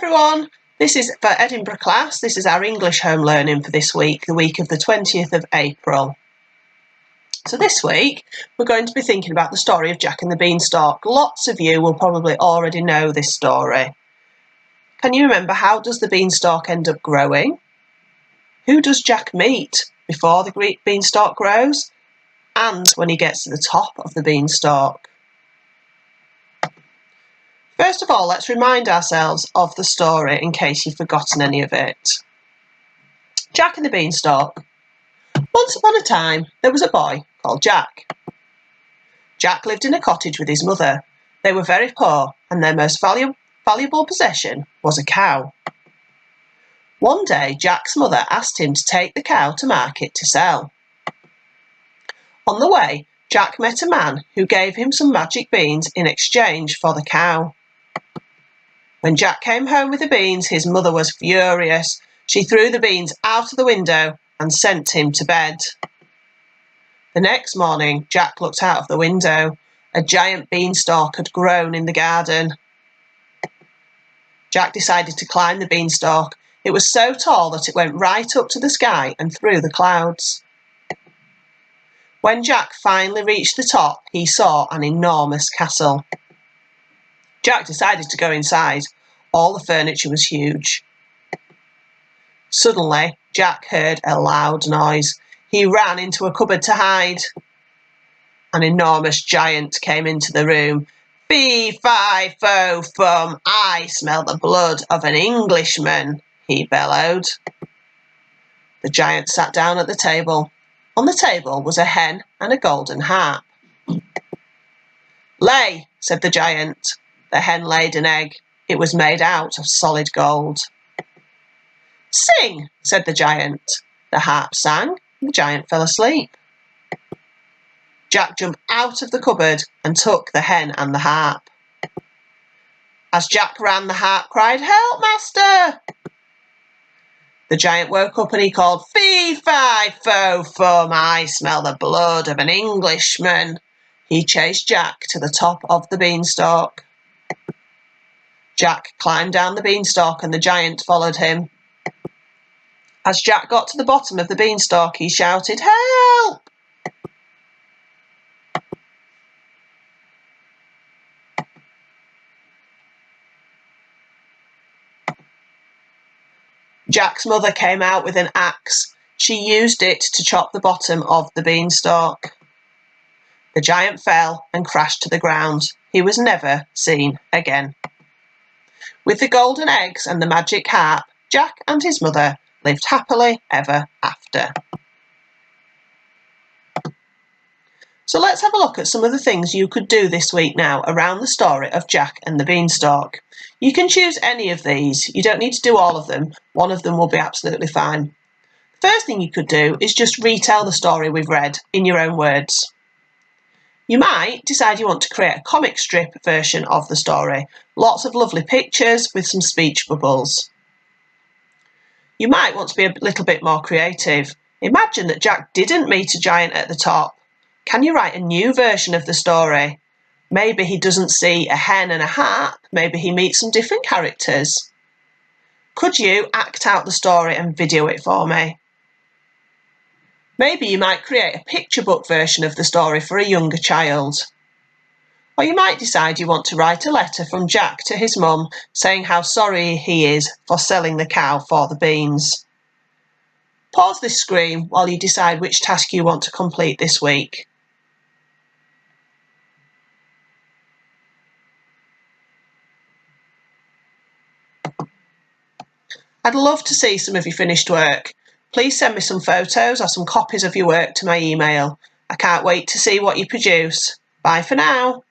everyone, this is for Edinburgh class. This is our English home learning for this week, the week of the 20th of April. So this week we're going to be thinking about the story of Jack and the Beanstalk. Lots of you will probably already know this story. Can you remember, how does the beanstalk end up growing? Who does Jack meet before the beanstalk grows and when he gets to the top of the beanstalk? First of all, let's remind ourselves of the story in case you've forgotten any of it. Jack and the Beanstalk. Once upon a time, there was a boy called Jack. Jack lived in a cottage with his mother. They were very poor, and their most valuable possession was a cow. One day, Jack's mother asked him to take the cow to market to sell. On the way, Jack met a man who gave him some magic beans in exchange for the cow. When Jack came home with the beans, his mother was furious. She threw the beans out of the window and sent him to bed. The next morning, Jack looked out of the window. A giant beanstalk had grown in the garden. Jack decided to climb the beanstalk. It was so tall that it went right up to the sky and through the clouds. When Jack finally reached the top, he saw an enormous castle. Jack decided to go inside. All the furniture was huge. Suddenly, Jack heard a loud noise. He ran into a cupboard to hide. An enormous giant came into the room. "Fee, fi, fo, fum, I smell the blood of an Englishman," he bellowed. The giant sat down at the table. On the table was a hen and a golden harp. "Lay," said the giant. The hen laid an egg. It was made out of solid gold. "Sing," said the giant. The harp sang, and the giant fell asleep. Jack jumped out of the cupboard and took the hen and the harp. As Jack ran, the harp cried, "Help, master!" The giant woke up and he called, "Fee, fi, fo, fum, I smell the blood of an Englishman." He chased Jack to the top of the beanstalk. Jack climbed down the beanstalk and the giant followed him. As Jack got to the bottom of the beanstalk, he shouted, "Help!" Jack's mother came out with an axe. She used it to chop the bottom of the beanstalk. The giant fell and crashed to the ground. He was never seen again. With the golden eggs and the magic harp, Jack and his mother lived happily ever after. So let's have a look at some of the things you could do this week now around the story of Jack and the Beanstalk. You can choose any of these. You don't need to do all of them. One of them will be absolutely fine. The first thing you could do is just retell the story we've read in your own words. You might decide you want to create a comic strip version of the story. Lots of lovely pictures with some speech bubbles. You might want to be a little bit more creative. Imagine that Jack didn't meet a giant at the top. Can you write a new version of the story? Maybe he doesn't see a hen and a harp. Maybe he meets some different characters. Could you act out the story and video it for me? Maybe you might create a picture book version of the story for a younger child. Or you might decide you want to write a letter from Jack to his mum saying how sorry he is for selling the cow for the beans. Pause this screen while you decide which task you want to complete this week. I'd love to see some of your finished work. Please send me some photos or some copies of your work to my email. I can't wait to see what you produce. Bye for now.